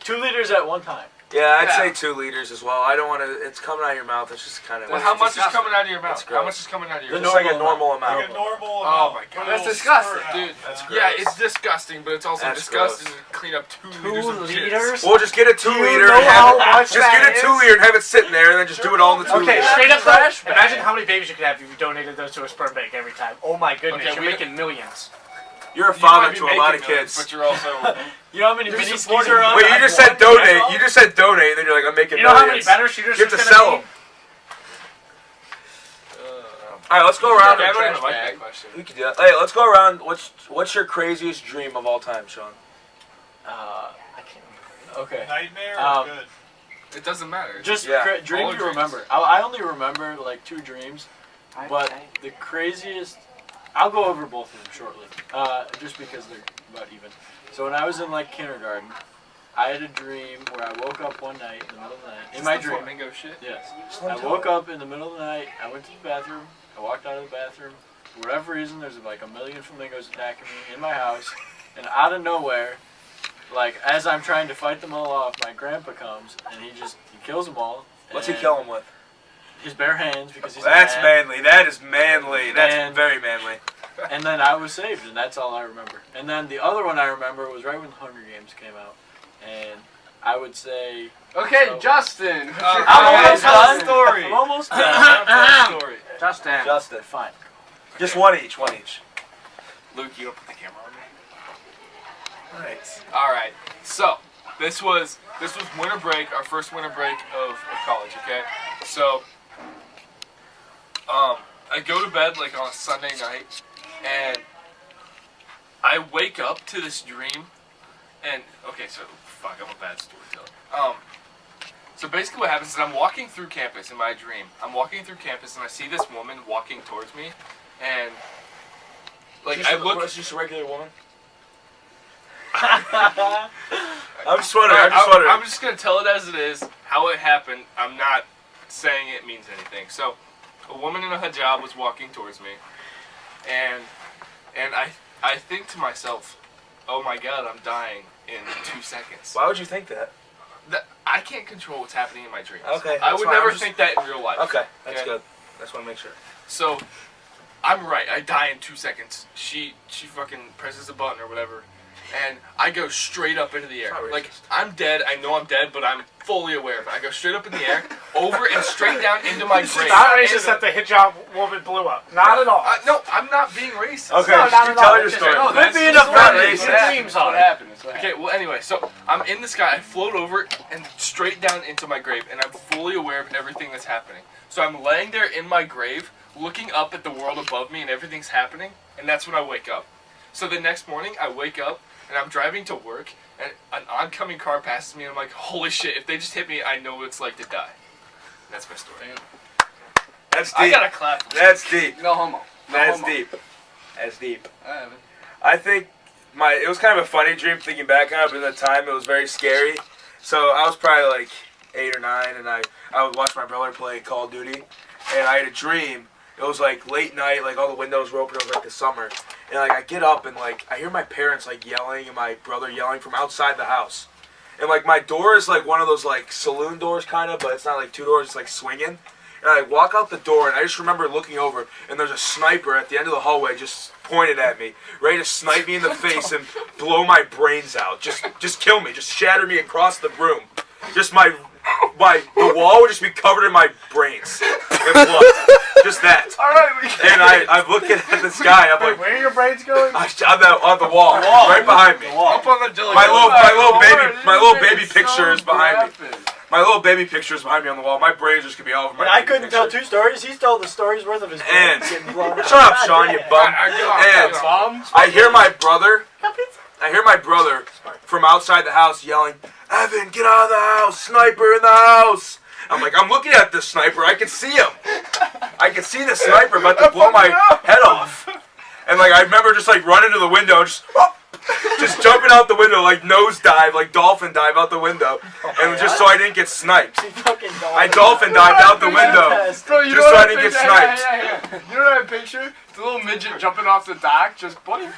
E: 2 liters at one time.
A: Yeah, I'd
C: Yeah.
A: say 2 liters as well. I don't want to. It's coming out of your mouth. It's just kind of.
D: Well, how much is
C: disgusting.
D: coming out of your mouth?
A: That's
D: How
A: gross.
D: much is coming out of your
E: The
A: It's
D: mouth?
A: like a normal
G: Like
A: amount.
G: a normal
D: Oh
G: amount.
D: my God.
G: but
C: That's
G: it'll
C: disgusting.
G: spurt out.
D: Dude,
A: That's
D: yeah,
A: gross.
D: it's disgusting, but it's also
A: That's
D: disgusting
A: gross.
D: to clean up 2
B: 2
D: liters of jizz.
B: liters?
A: We'll just get a 2
B: Do you
A: liter
B: know
A: and
B: how
A: have it.
B: much
A: Just
B: that
A: get a 2
B: is?
A: liter and have it sitting there, and then just do it all in the 2
B: Okay,
A: liter.
B: straight up
C: Trash
B: though,
C: bag.
B: imagine how many babies you could have if you donated those to a sperm bank every time. Oh my goodness,
D: Okay,
B: you're
D: we-
B: making millions.
A: You're a
D: You
A: father
D: might be
A: to a lot of
D: making millions,
A: kids.
D: but you're also
E: You know how many
C: You're
E: mini skis
C: supporting
E: are on?
A: Wait, you just said donate. You just said donate, and then you're like, I'm making
B: You know how many
A: millions.
B: better shooters
A: You have
B: there's
A: to
B: gonna
A: sell
B: be?
A: them. All right, let's go around.
D: I don't
E: trash
D: even like
E: bag.
D: that question.
A: We can do that. Hey, let's go around. What's your craziest dream of all time, Sean?
E: I can't remember. Okay.
G: Nightmare
E: Um,
G: or good?
D: It doesn't matter.
E: Just
A: Yeah.
D: All
E: dreams you
D: dreams.
E: remember. I only remember like 2 dreams, but the craziest. I'll go over both of them shortly, just because they're about even. So when I was in like kindergarten, I had a dream where I woke up one night in the middle of the night. In my dream.
D: Flamingo shit.
E: Yes. I woke up in the middle of the night. I went to the bathroom. I walked out of the bathroom. For whatever reason, there's like a million flamingos attacking me in my house, and out of nowhere, like as I'm trying to fight them all off, my grandpa comes and he kills them all.
A: What's he
E: and
A: kill him with?
E: His bare hands because he's
A: That's
E: a man.
A: manly. That is manly. That's
E: And-
A: very manly.
E: And then I was saved, and that's all I remember. And then the other one I remember was right when the Hunger Games came out, and I would say
C: Okay,
E: So-
C: Justin.
E: I'm almost
G: tell a
E: done.
G: story.
E: I'm almost done.
G: Story.
B: Justin.
A: Justin.
E: Fine.
A: Just one each. One each.
D: Luke, you don't put the camera on me.
A: Nice.
D: All right. So this was winter break, our first winter break of college. Okay. So I go to bed like on a Sunday night, and I wake up to this dream, and okay, so fuck, I'm a bad storyteller. So basically what happens is I'm walking through campus in my dream. I'm walking through campus and I see this woman walking towards me, and like I look.
A: It's just a regular woman.
E: I'm
A: I'm just wondering. I'm just wondering.
D: I'm just gonna tell it as it is, how it happened. I'm not saying it means anything. So, a woman in a hijab was walking towards me, and I think to myself, oh my god, I'm dying in 2 seconds.
A: Why would you think that?
D: I can't control what's happening in my dreams.
A: Okay,
D: I
A: that's
D: would
A: fine.
D: never
A: I'm just-
D: think that in real life.
A: Okay, that's
D: Okay.
A: good. I just want to make sure.
D: So, I'm right. I die in 2 seconds. She fucking presses a button or whatever, and I go straight up into the air.
A: It's not
D: Like
A: racist.
D: I'm dead. I know I'm dead, but I'm fully aware of it. I go straight up in the air, over and straight down into my grave.
B: Not racist
D: And-
B: that the hijab woman blew up. Not at all.
D: No, I'm not being racist.
A: Okay,
B: No, not
A: you
B: at
A: tell
B: all.
A: your
B: It's
A: story.
B: just-
E: no, they're being
A: It's not
E: offended.
A: racist.
B: Your dreams
C: That's what
B: are.
C: happened. That's what
D: Okay,
C: happened.
D: well, anyway, so I'm in the sky. I float over and straight down into my grave, and I'm fully aware of everything that's happening. So I'm laying there in my grave, looking up at the world above me, and everything's happening, and that's when I wake up. So the next morning, I wake up, and I'm driving to work, and an oncoming car passes me, and I'm like, holy shit, if they just hit me, I know what it's like to die. That's my story.
A: That's
D: I
A: deep.
D: gotta clap.
A: That's deep.
C: No homo. No
A: That's
C: homo.
A: deep. That's deep.
C: I haven't.
A: I think it was kind of a funny dream thinking back on it, but at the time it was very scary. So I was probably like 8 or 9, and I would watch my brother play Call of Duty, and I had a dream. It was like late night, like all the windows were open. It was like the summer, and like I get up and like I hear my parents like yelling and my brother yelling from outside the house, and like my door is like one of those like saloon doors kind of, but it's not like 2 doors, it's like swinging. And I walk out the door, and I just remember looking over, and there's a sniper at the end of the hallway just pointed at me, ready to snipe me in the face and blow my brains out. Just kill me. Just shatter me across the room. Just the wall would just be covered in my brains and blood. Just that.
C: All right.
A: And I'm looking at this guy. I'm
B: Wait,
A: like,
B: where are your brains going?
A: on the wall, right behind me.
D: Up on the jelly.
A: My little baby picture is behind me. My little baby picture is behind me on the wall. My brains just could be all over my
E: When I
A: baby
E: couldn't tell
A: picture.
E: 2 stories, he told the story's worth of his
A: And
E: brains getting blown out.
A: shut up, Sean, you bum. And I hear my brother from outside the house yelling, "Evan, get out of the house! Sniper in the house!" I'm like, I'm looking at this sniper. I can see him. I can see the sniper about to blow my head off. And like, I remember just like running to the window, just jumping out the window, like nosedive, like dolphin dive out the window, and just so I didn't get sniped. I dolphin dived out the window.
C: Bro, you
A: Just
C: know
A: so
C: what
A: I didn't get
C: picture-
A: sniped.
C: Yeah. You know what I picture? The little midget jumping off the dock, just boink.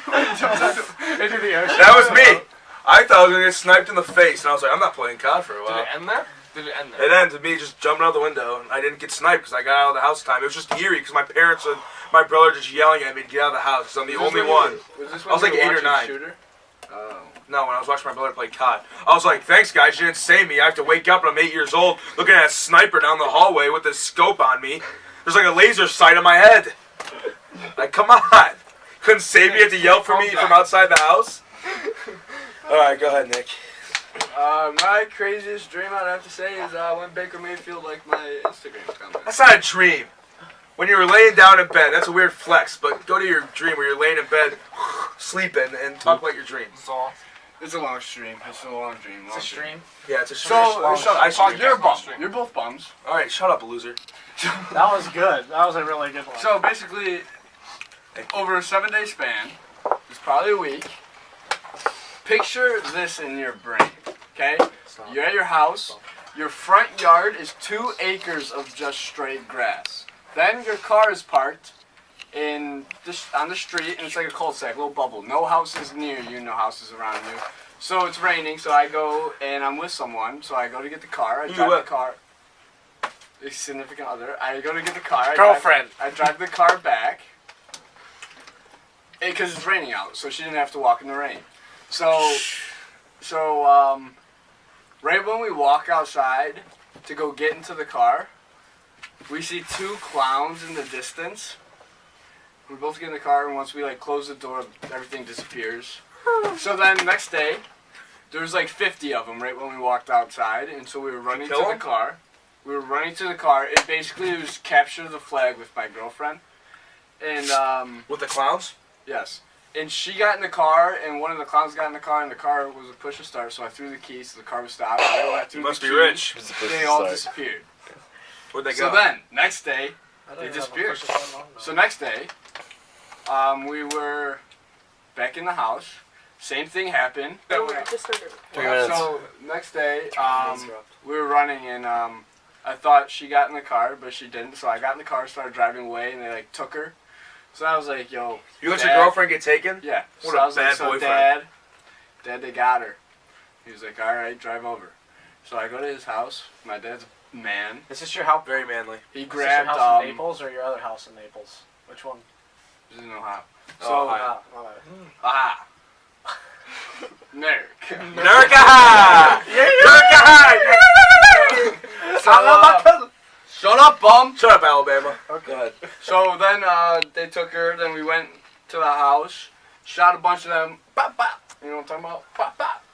C: Into the ocean.
A: That was me. I thought I was gonna get sniped in the face, and I was like, I'm not playing COD for a
D: Did
A: while.
D: it end there? Did it end there?
A: It ends with me just jumping out the window, and I didn't get sniped because I got out of the house time. It was just eerie because my parents and my brother just yelling at me to get out of the house because I'm the only one.
C: Was this
A: I was like 8 or 9.
C: Shooter? Oh.
A: No, when I was watching my brother play COD, I was like, thanks guys, you didn't save me. I have to wake up and I'm 8 years old looking at a sniper down the hallway with this scope on me. There's like a laser sight on my head. Like, come on. Couldn't save me, you had to yell for me from outside the house? Alright, go ahead, Nick.
C: My craziest dream, I'd have to say, is when Baker Mayfield liked my Instagram comment.
A: That's not a dream. when you were laying down in bed. That's a weird flex, but go to your dream where you're laying in bed, sleeping, and talk about your dream.
C: It's a long stream. It's a long dream.
B: It's a stream.
A: Yeah, it's a
C: So,
A: stream.
C: shut up. You're a bum. You're both bums.
A: All right, shut up, loser.
B: That was good. That was a really good one.
C: So basically, over a 7-day span, it's probably a week. Picture this in your brain, okay? You're at your house. Your front yard is 2 acres of just straight grass. Then your car is parked on the street, and it's like a cul-de-sac, little bubble. No houses near you, no houses around you. So it's raining, so I go, and I'm with someone, so I go to get the car. I drive the car. A significant other. I go to get the car.
B: Girlfriend.
C: I drive the car back. Because it's raining out, so she didn't have to walk in the rain. So, right when we walk outside to go get into the car, we see 2 clowns in the distance. We both get in the car, and once we close the door, everything disappears. So then next day, there was 50 of them right when we walked outside, and so we were running to the car. We were running to the car, and basically it was capture the flag with my girlfriend. And
A: With the clowns?
C: yes. And she got in the car, and one of the clowns got in the car, and the car was a push to start, so I threw the keys, so the car was stopped.
A: You must be rich.
C: They all disappeared.
A: Where'd they go?
C: So then, next day,
B: I don't
C: they
B: even have a
C: disappeared.
B: push button on, though.
C: So next day, we were back in the house. Same thing happened.
F: 3 minutes.
C: So next day, we were running, and I thought she got in the car, but she didn't. So I got in the car, started driving away, and they took her. So I was like, "Yo,
A: You let
C: Dad.
A: your girlfriend get taken?
C: Yeah."
A: What
C: So
A: a
C: I was like,
A: bad
C: "So
A: boyfriend."
C: Dad, they got her." He was like, "All right, drive over." So I go to his house. My dad's a man.
B: Is this your house?
A: Very manly.
C: He
B: Is this
C: grabbed
B: your house in Naples or your other house in Naples? Which one?
C: Doesn't know how.
A: Oh,
C: So
A: hi.
C: ah, Nerk.
A: Nurka! Nurka!
C: Shut up, bum.
A: Shut up, Alabama.
B: Okay.
A: Go ahead.
C: So then they took her. Then we went to the house, shot a bunch of them. Bop, bop. You know what I'm talking about? Bop, bop.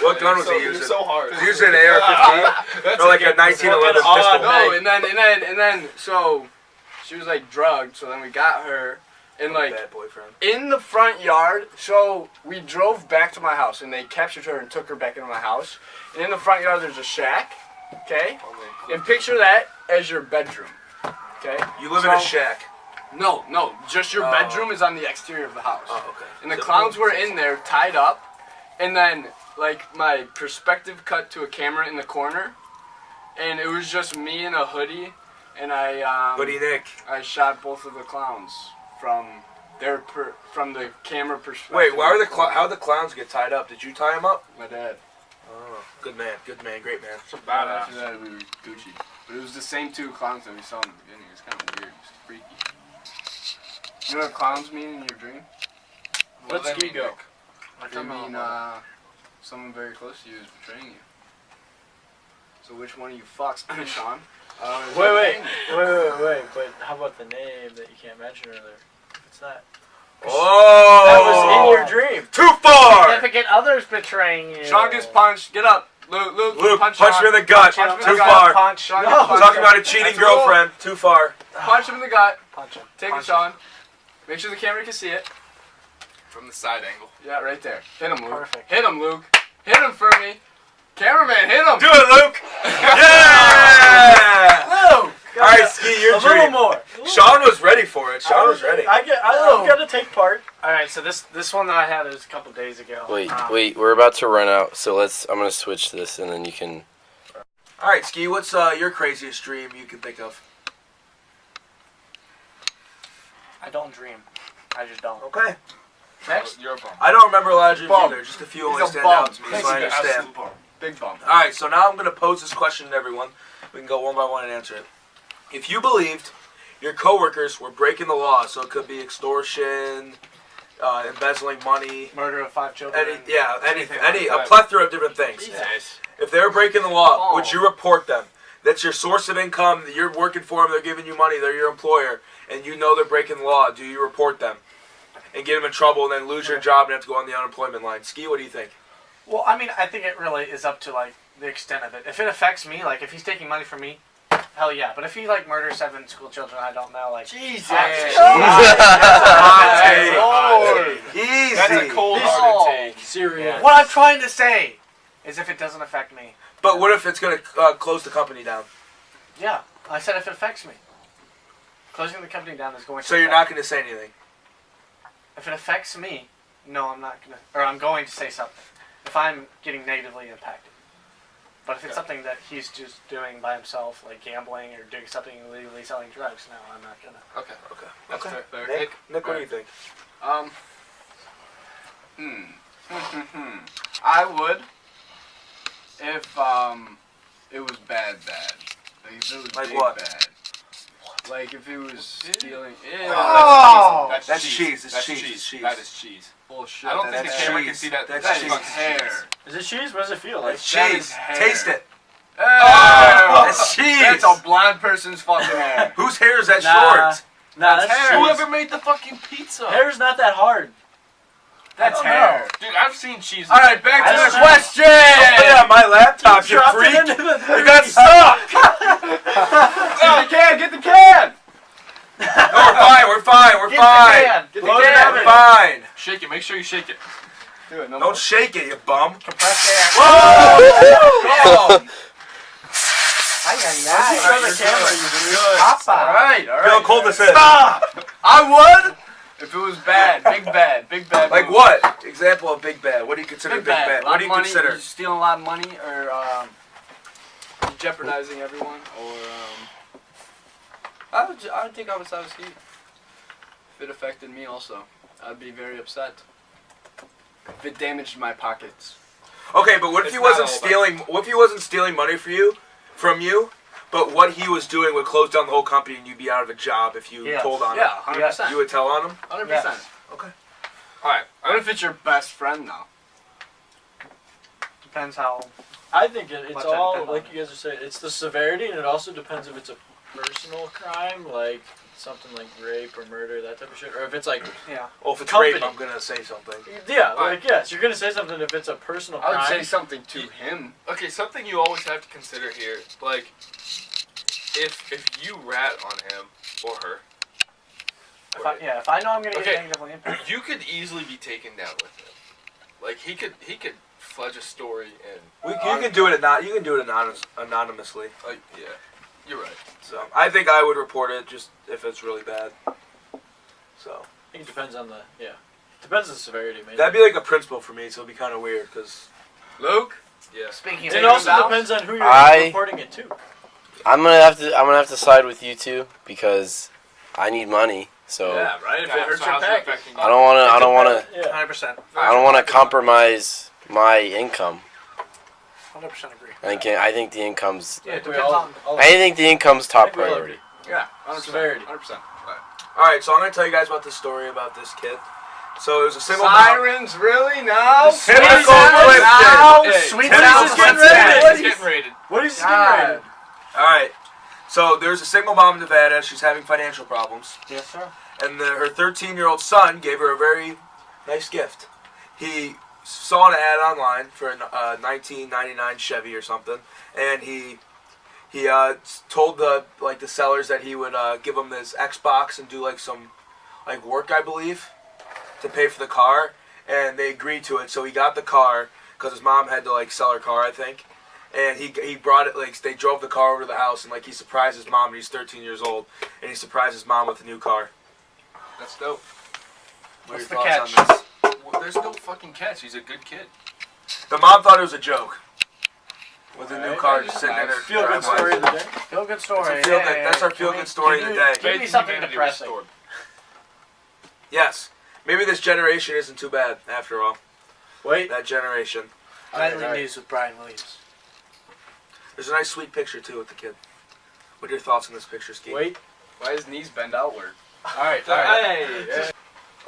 A: What gun was he
D: You're
A: using?
D: so hard.
A: Was he using an AR-15? Or like a 1911 pistol?
C: No, and then so she was drugged. So then we got her, and
A: Bad boyfriend.
C: in the front yard. So we drove back to my house, and they captured her and took her back into my house. And in the front yard, there's a shack. Okay, and picture that as your bedroom. Okay,
A: You live in a shack.
C: No, just your bedroom is on the exterior of the house.
A: Oh, okay.
C: And the clowns were in there, tied up, and then my perspective cut to a camera in the corner, and it was just me in a hoodie, and
A: Buddy Nick.
C: I shot both of the clowns from from the camera perspective.
A: Wait, how the clowns get tied up? Did you tie them up?
C: My dad.
A: Oh, good man, great man.
C: But after that, we were Gucci. But it was the same 2 clowns that we saw in the beginning. It's kind of weird. It's freaky. You know what clowns mean in your dream?
E: Let's
D: Let me
E: go.
C: They mean someone very close to you is betraying you. So which one of you fucks, Sean?
E: Wait. But how about the name that you can't mention earlier? What's that?
A: Oh!
E: That was in your dream.
A: Too far!
B: Significant others betraying you.
C: Sean gets punched. Get up. Luke,
A: Punch
C: Sean.
A: me in the gut.
C: Punch him in
A: Too
C: the gut.
A: far.
B: Punch.
C: Sean
B: No.
C: gets punched.
A: Talking about a cheating
C: That's a rule.
A: girlfriend. Too far.
C: Punch him in the gut.
B: Punch him.
C: Take
B: Punch
C: it, Sean. Make sure the camera can see it.
D: From the side angle.
C: Yeah, right there. Hit him, Luke.
B: Perfect.
C: Him, Luke. Hit him for me. Cameraman, hit him.
A: Do it, Luke! Yeah!
C: Luke.
A: Alright, Ski, your
E: A
A: dream.
E: little more.
A: Sean was ready for it. Sean was ready.
E: I'm gonna take part.
B: All right, so this one that I had is a couple days ago.
F: Wait, we're about to run out, so I'm gonna switch this, and then you can.
A: Alright, Ski, what's your craziest dream you can think of?
B: I don't dream. I just don't.
A: Okay.
B: Next.
D: You're a bum.
A: I don't remember a lot of dreams
C: Bum.
A: either. Just a few
C: He's
A: only
C: a
A: stand
C: bum.
A: out to me, so I
D: He's an
A: understand.
D: absolute bum.
C: Big bum.
A: Alright, so now I'm going to pose this question to everyone. We can go one by one and answer it. If you believed your coworkers were breaking the law, so it could be extortion, embezzling money,
B: Murder of 5 children.
A: a plethora of different things.
C: Jesus.
A: If they're breaking the law,
C: Oh.
A: would you report them? That's your source of income. You're working for them. They're giving you money. They're your employer, and you know they're breaking the law. Do you report them and get them in trouble, and then lose your job and have to go on the unemployment line? Ski, what do you think?
B: Well, I mean, I think it really is up to the extent of it. If it affects me, if he's taking money from me, hell yeah. But if he like murders 7 school children I don't know, like
C: Jesus.
A: Easy.
D: That's a cold-hearted take.
E: Serious.
B: what I'm trying to say is if it doesn't affect me.
A: But what if it's gonna close the company down?
B: Yeah, I said if it affects me. Closing the company down is going to.
A: So you're not gonna say anything.
B: If it affects me, no, I'm not gonna, or I'm going to say something. If I'm getting negatively impacted. But if it's something that he's just doing by himself, like gambling or doing something illegally, selling drugs, no, I'm not gonna.
D: Okay. That's
A: Okay.
D: fair.
A: Nick, what do you think?
C: I would if it was bad. Like if it was
A: Like
C: big
A: what?
C: bad. Like if it was stealing. Ew,
B: Oh!
A: That's cheese.
D: cheese.
A: It's
D: That's
A: cheese.
D: cheese.
A: It's cheese.
D: That is cheese.
C: bullshit.
D: I don't think the
A: That's
D: camera can
A: cheese.
D: see that.
A: That's
C: That is
A: cheese.
C: hair.
E: Is it cheese? What does it feel like?
A: It's
C: That
A: cheese.
C: is hair.
A: Taste it.
C: Oh,
A: That's cheese.
C: That's a blind person's fucking hair.
A: Whose hair is that
E: Nah.
A: short?
E: Nah,
C: That's
E: that's
C: hair.
E: cheese.
D: Whoever made the fucking pizza?
E: Hair's not that hard.
C: That's
E: I don't
C: hair.
D: Dude, I've seen cheese.
C: All right, back
E: I
C: to
E: don't
C: the
E: know.
C: question.
A: Put it on my laptop, you
E: Dropped
A: freak.
E: it into the
A: You got stuck.
C: Get the can.
A: No, we're fine. We're
B: Get
A: fine.
B: the can.
C: Get the
E: Load it
C: can.
E: up.
A: We're fine.
D: Shake it. Make sure you shake it.
C: Do it. No
A: Don't shake it, you bum.
B: Compressed air.
A: Whoa!
B: Ay,
E: Show
B: ay,
E: the
B: ay.
E: camera, you idiot.
B: Papa.
C: All right.
A: Feel how cold this is.
C: I would if it was bad. Big bad.
A: Like
C: movie.
A: what? Example of big bad. What do you consider
C: Big
A: big
C: bad.
A: bad?
C: Lot
A: What do
C: of
A: you
C: money,
A: consider?
C: you're stealing a lot of money, or jeopardizing everyone, or I would think I would side with Steve. If it affected me also, I'd be very upset. If it damaged my pockets.
A: Okay, but what if
D: It's
A: he
D: not
A: wasn't
D: all about-
A: stealing? What if he wasn't stealing money from you? But what he was doing would close down the whole company, and you'd be out of a job if you
B: Yes.
A: told on him.
C: Yeah, 100%.
A: You would tell on him.
C: 100%.
A: Okay.
D: All right.
C: What if it's your best friend though?
B: Depends how.
E: I think it's
B: Much
E: all,
B: depend on
E: like you guys are saying, it's the severity, and it also depends if it's a personal crime, like something like rape or murder, that type of shit, or if it's like,
B: Yeah.
A: Well, if it's
E: Company.
A: rape, I'm gonna say something.
E: yeah,
D: Alright.
E: like, yes, you're gonna say something if it's a personal
C: I would
E: crime.
C: say something to him.
D: Okay, something you always have to consider here, like, if you rat on him or her,
B: If I know I'm gonna
D: Okay.
B: get negatively impacted.
D: you could easily be taken down with him. Like he could fudge a story and
A: You can do it anonymously.
D: like yeah, you're right.
A: So I think I would report it just if it's really bad. So
E: I think it depends on the, depends on the severity, maybe.
A: that'd be like a principal for me. So it'd be kind of weird because
C: Luke?
D: Yeah.
B: Speaking of
E: It
B: taking
E: also
B: them down,
E: depends on who you're
F: I-
E: reporting it to.
F: I'm gonna have to side with you two because I need money. So
C: Yeah, right. If
D: Yeah,
C: it hurts
D: so
C: your
D: how's it
C: package.
D: affecting you?
F: I don't wanna
E: Yeah.
B: 100%.
F: compromise my income.
B: 100% agree.
F: I think the income's
B: Yeah, it
E: We
B: depends
E: all-
B: on.
F: I think the income's top
E: think we all
F: priority.
C: Yeah, 100%.
E: Severity.
C: 100%.
A: all right. So I'm gonna tell you guys about this story about this kid. So it was a single mom.
C: Sirens, really? No?
A: Typical
C: Sirens
A: Clifton.
C: now?
D: Hey,
B: Sweet
A: Tennis
B: sounds
A: is
B: getting
A: getting
B: ready.
E: ready.
D: He's getting rated.
E: What is he
C: God.
E: getting rated?
A: All right. So there's a single mom in Nevada. She's having financial problems,
B: Yes, sir.
A: and her 13-year-old son gave her a very nice gift. He saw an ad online for a 1999 Chevy or something, and he told the sellers that he would give them this Xbox and do like some work, I believe, to pay for the car, and they agreed to it. So he got the car because his mom had to sell her car, I think. And he brought it, they drove the car over to the house, and he surprised his mom, and he's 13 years old, and he surprised his mom with a new car.
D: That's dope.
A: What are
B: What's
A: your
B: the
A: thoughts
B: catch?
A: on this?
D: Well, there's no fucking catch. He's a good kid.
A: The mom thought it was a joke. With a new
E: Alright,
A: car
C: that's
A: just sitting in her
C: nice.
E: Feel good
A: driveway.
E: story of the day.
B: Feel good story.
A: That's a feel-good-
B: Yeah,
A: that's our
B: Can
A: feel-good
B: we-
A: story
B: can
A: of
B: you
A: the day.
B: Give me
D: Faith in
B: something
D: humanity
B: depressing.
D: restored.
A: Yes. Maybe this generation isn't too bad, after all.
E: Wait.
A: That generation.
B: Nightly
E: Alright.
B: news with Brian Williams.
A: There's a nice sweet picture, too, with the kid. What are your thoughts on this picture, Ski?
E: Wait.
C: Why his knees bend outward? Alright. Hey.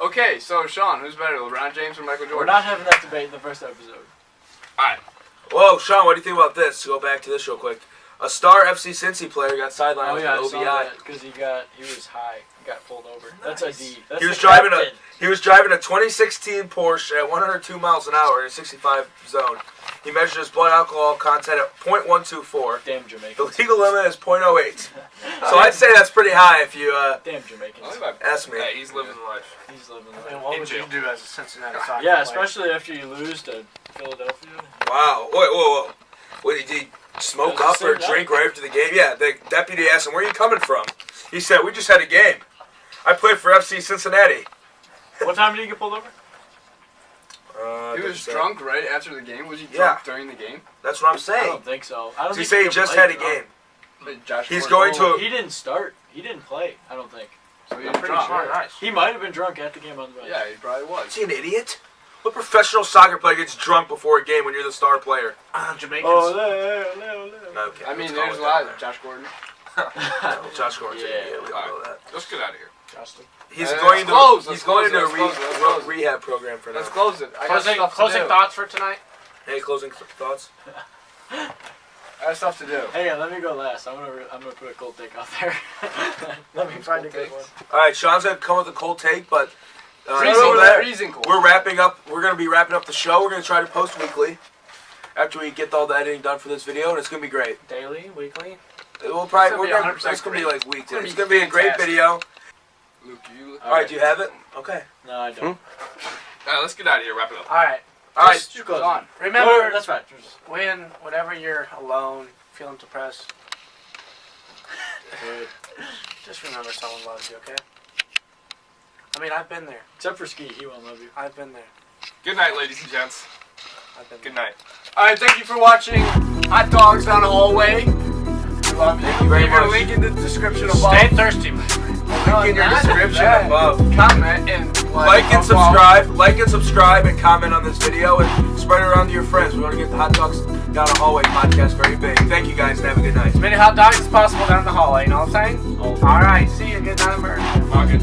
C: Okay, so Sean, who's better, LeBron James or Michael Jordan?
E: We're not having that debate in the first episode.
A: Whoa, Sean, what do you think about this? To go back to this real quick. A star FC Cincy player got sidelined
E: Oh
A: with
E: yeah, I
A: an
E: saw
A: OBI.
E: that because he was high. He got pulled over. That's a D. That's
A: He was
E: the
A: driving
E: captain.
A: He was driving a 2016 Porsche at 102 miles an hour in a 65 zone. He measured his blood alcohol content at .124.
E: Damn
A: The
E: Jamaicans.
A: legal limit is .08. So I'd say that's pretty high if you
E: Damn Jamaicans.
A: ask me.
D: Hey, he's living life.
E: He's living
B: And
E: life.
B: what
D: In
B: would
D: jail.
B: you do as a Cincinnati soccer
E: Yeah,
B: player?
E: especially after you lose to Philadelphia.
A: Wow. Whoa. What did he smoke
E: It was
A: up or
E: the same
A: drink
E: night.
A: right after the game? Yeah, the deputy asked him, "Where are you coming from?" He said, "We just had a game. I played for FC Cincinnati."
E: What time did he get pulled over?
C: He was drunk right after the game. Was he
A: Yeah.
C: drunk during the game?
A: That's what I'm
E: I
A: saying.
E: don't think so. I don't
A: Does he
E: think
A: say he
E: can
A: just
E: play
A: had a
E: drunk.
A: game?
C: But Josh
A: He's
C: Gordon-
A: going to-
E: He didn't start. He didn't play. I don't think.
C: So he
B: I'm
C: was
B: pretty
C: drunk.
B: sure.
A: Nice.
E: He might have been drunk at the game on the bench.
C: Yeah, he probably
A: Is
C: was.
A: he an idiot? What professional soccer player gets drunk before a game when you're the star player?
B: Jamaicans.
E: Oh, no.
A: Okay.
C: I mean,
A: let's call
C: there's
A: it
C: a lot
A: down
C: of Josh Gordon.
A: there. Josh Gordon's an
E: Yeah.
A: idiot. We all know that.
D: Let's get out of here.
E: Justin.
A: He's
C: Let's
A: going to
C: close,
A: he's
C: let's
A: going
C: close,
A: to
C: let's close, let's close.
A: rehab program for now.
C: Let's close it. I got
B: Closing,
C: stuff to
B: closing
C: do.
B: thoughts for tonight?
A: Hey, closing thoughts.
C: I got stuff to do.
E: Hey, let me go last. I'm gonna put a cold take out there. Let me find a good one.
A: All right, Sean's gonna come with a cold take, but
C: Freezing
A: until
C: cold.
A: then,
C: Freezing cold.
A: we're wrapping up. We're gonna be wrapping up the show. We're gonna try to post weekly after we get all the editing done for this video, and it's gonna be great.
B: Daily? Weekly?
A: We'll probably
C: It's gonna be 100%
A: it's gonna be like weekly. It's
C: gonna
A: gonna
C: be
A: be a great
C: fantastic.
A: video.
C: Luke, you look.
A: All right, do you have it? Okay.
E: No, I don't.
D: All right, let's get out of here. Wrap it up.
B: Alright.
A: All right.
E: Just close
C: on.
E: it.
B: Remember,
E: Or- that's fine. Just-
B: whenever you're alone, feeling depressed, just remember someone loves you, okay? I mean, I've been there.
E: Except for Ski, he won't love you.
B: I've been there.
D: Good night, ladies and gents.
B: I've been
D: Good
B: there.
D: night.
C: All right, thank you for watching Hot Dogs Down the Hallway.
A: Thank you very
C: Leave your
A: much.
C: link in the description above.
B: Stay thirsty, man.
A: Link in your
C: not
A: description
C: that.
A: above.
C: Comment and
A: Like and
C: follow.
A: subscribe, and comment on this video, and spread it around to your friends. We want to get the Hot Dogs Down the Hallway podcast very big. Thank you guys, and have a good night.
B: As many hot dogs as possible down the hallway, you know what I'm saying?
E: Oh.
B: Alright, see you. Good night, America.
D: Pocket.